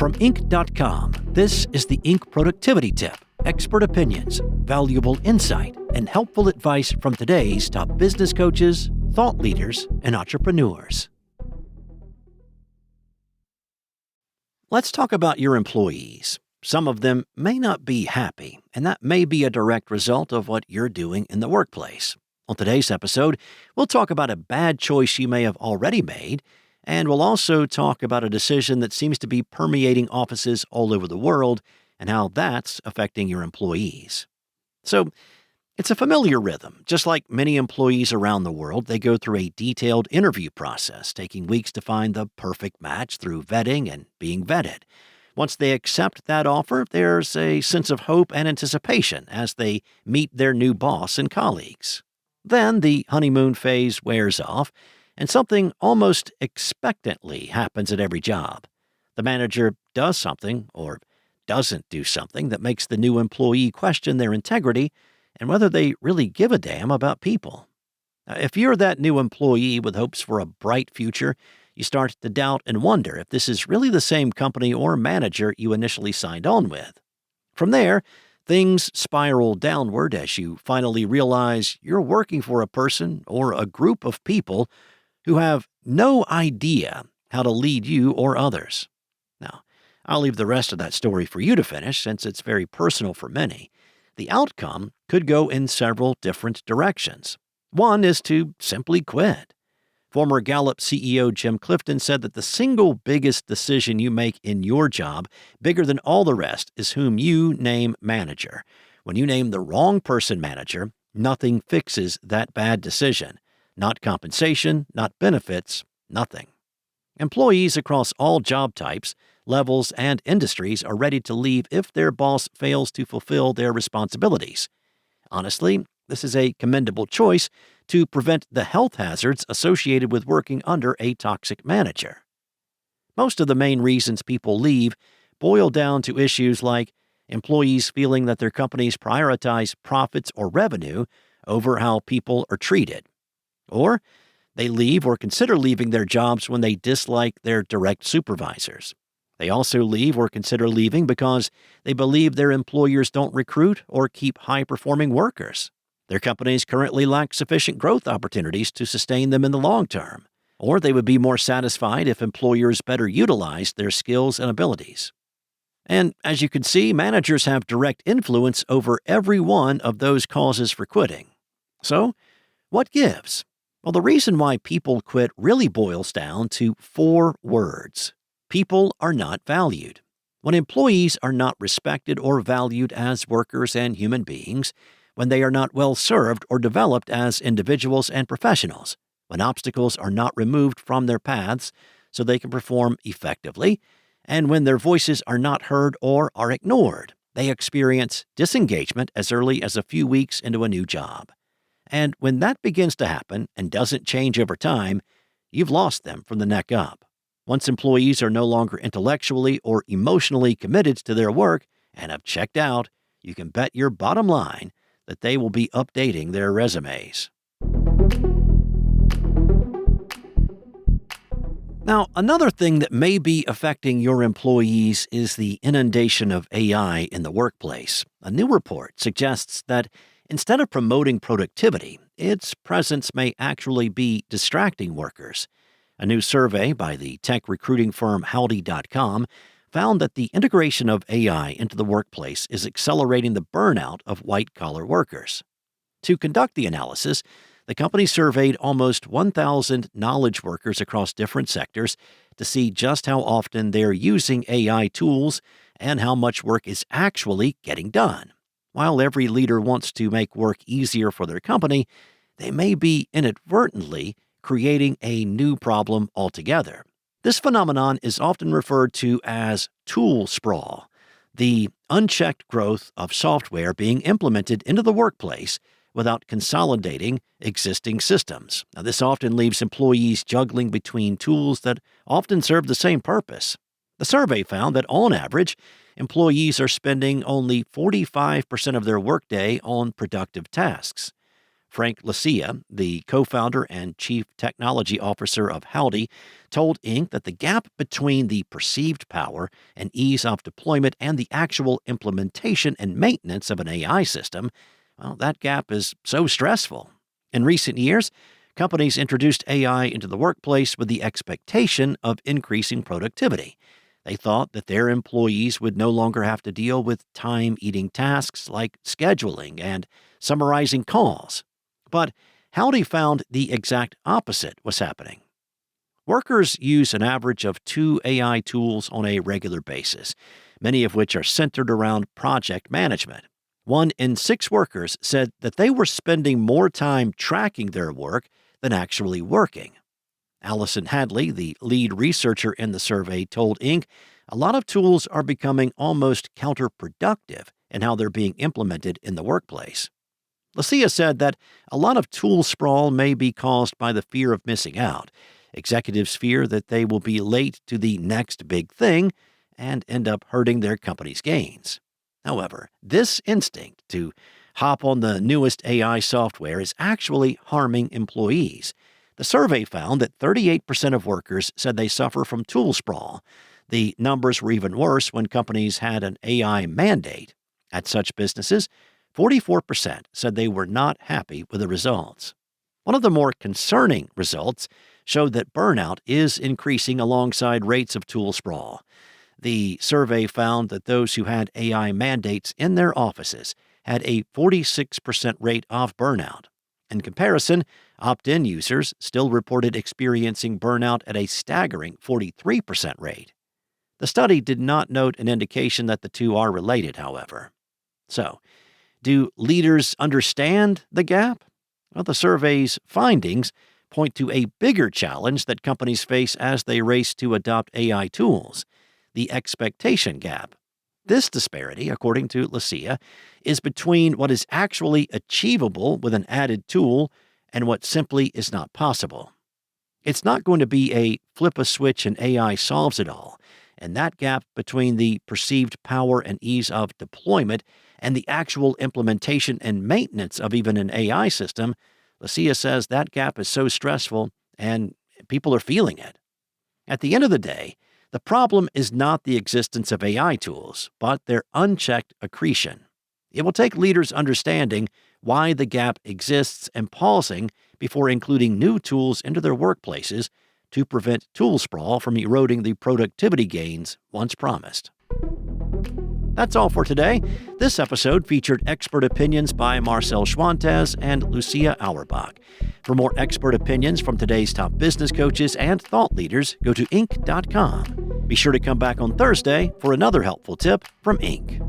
From Inc.com, this is the Inc. Productivity Tip. Expert opinions, valuable insight, and helpful advice from today's top business coaches, thought leaders, and entrepreneurs. Let's talk about your employees. Some of them may not be happy, and that may be a direct result of what you're doing in the workplace. On today's episode, we'll talk about a bad choice you may have already made, and we'll also talk about a decision that seems to be permeating offices all over the world and how that's affecting your employees. So, it's a familiar rhythm. Just like many employees around the world, they go through a detailed interview process, taking weeks to find the perfect match through vetting and being vetted. Once they accept that offer, there's a sense of hope and anticipation as they meet their new boss and colleagues. Then the honeymoon phase wears off, and something almost expectantly happens at every job. The manager does something, or doesn't do something, that makes the new employee question their integrity and whether they really give a damn about people. If you're that new employee with hopes for a bright future, you start to doubt and wonder if this is really the same company or manager you initially signed on with. From there, things spiral downward as you finally realize you're working for a person or a group of people who have no idea how to lead you or others. Now, I'll leave the rest of that story for you to finish since it's very personal for many. The outcome could go in several different directions. One is to simply quit. Former Gallup CEO Jim Clifton said that the single biggest decision you make in your job, bigger than all the rest, is whom you name manager. When you name the wrong person manager, nothing fixes that bad decision. Not compensation, not benefits, nothing. Employees across all job types, levels, and industries are ready to leave if their boss fails to fulfill their responsibilities. Honestly, this is a commendable choice to prevent the health hazards associated with working under a toxic manager. Most of the main reasons people leave boil down to issues like employees feeling that their companies prioritize profits or revenue over how people are treated. Or they leave or consider leaving their jobs when they dislike their direct supervisors. They also leave or consider leaving because they believe their employers don't recruit or keep high-performing workers. Their companies currently lack sufficient growth opportunities to sustain them in the long term. Or they would be more satisfied if employers better utilized their skills and abilities. And as you can see, managers have direct influence over every one of those causes for quitting. So, what gives? Well, the reason why people quit really boils down to 4 words. People are not valued. When employees are not respected or valued as workers and human beings, when they are not well served or developed as individuals and professionals, when obstacles are not removed from their paths so they can perform effectively, and when their voices are not heard or are ignored, they experience disengagement as early as a few weeks into a new job. And when that begins to happen and doesn't change over time, you've lost them from the neck up. Once employees are no longer intellectually or emotionally committed to their work and have checked out, you can bet your bottom line that they will be updating their resumes. Now, another thing that may be affecting your employees is the inundation of AI in the workplace. A new report suggests that instead of promoting productivity, its presence may actually be distracting workers. A new survey by the tech recruiting firm Howdy.com found that the integration of AI into the workplace is accelerating the burnout of white-collar workers. To conduct the analysis, the company surveyed almost 1,000 knowledge workers across different sectors to see just how often they're using AI tools and how much work is actually getting done. While every leader wants to make work easier for their company, they may be inadvertently creating a new problem altogether. This phenomenon is often referred to as tool sprawl, the unchecked growth of software being implemented into the workplace without consolidating existing systems. Now, this often leaves employees juggling between tools that often serve the same purpose. The survey found that on average, employees are spending only 45% of their workday on productive tasks. Frank Lucia, the co-founder and chief technology officer of Howdy, told Inc. that the gap between the perceived power and ease of deployment and the actual implementation and maintenance of an AI system, well, that gap is so stressful. In recent years, companies introduced AI into the workplace with the expectation of increasing productivity. They thought that their employees would no longer have to deal with time-eating tasks like scheduling and summarizing calls. But Howdy found the exact opposite was happening. Workers use an average of 2 AI tools on a regular basis, many of which are centered around project management. 1 in 6 workers said that they were spending more time tracking their work than actually working. Allison Hadley, the lead researcher in the survey, told Inc. a lot of tools are becoming almost counterproductive in how they're being implemented in the workplace. Lucia said that a lot of tool sprawl may be caused by the fear of missing out. Executives fear that they will be late to the next big thing and end up hurting their company's gains. However, this instinct to hop on the newest AI software is actually harming employees. The survey found that 38% of workers said they suffer from tool sprawl. The numbers were even worse when companies had an AI mandate. At such businesses, 44% said they were not happy with the results. One of the more concerning results showed that burnout is increasing alongside rates of tool sprawl. The survey found that those who had AI mandates in their offices had a 46% rate of burnout. In comparison, opt-in users still reported experiencing burnout at a staggering 43% rate. The study did not note an indication that the two are related, however. So, do leaders understand the gap? Well, the survey's findings point to a bigger challenge that companies face as they race to adopt AI tools: the expectation gap. This disparity, according to Lucia, is between what is actually achievable with an added tool and what simply is not possible. It's not going to be a flip a switch and AI solves it all, and that gap between the perceived power and ease of deployment and the actual implementation and maintenance of even an AI system, Lucia says that gap is so stressful and people are feeling it. At the end of the day, the problem is not the existence of AI tools, but their unchecked accretion. It will take leaders understanding why the gap exists and pausing before including new tools into their workplaces to prevent tool sprawl from eroding the productivity gains once promised. That's all for today. This episode featured expert opinions by Marcel Schwantes and Lucia Auerbach. For more expert opinions from today's top business coaches and thought leaders, go to Inc.com. Be sure to come back on Thursday for another helpful tip from Inc.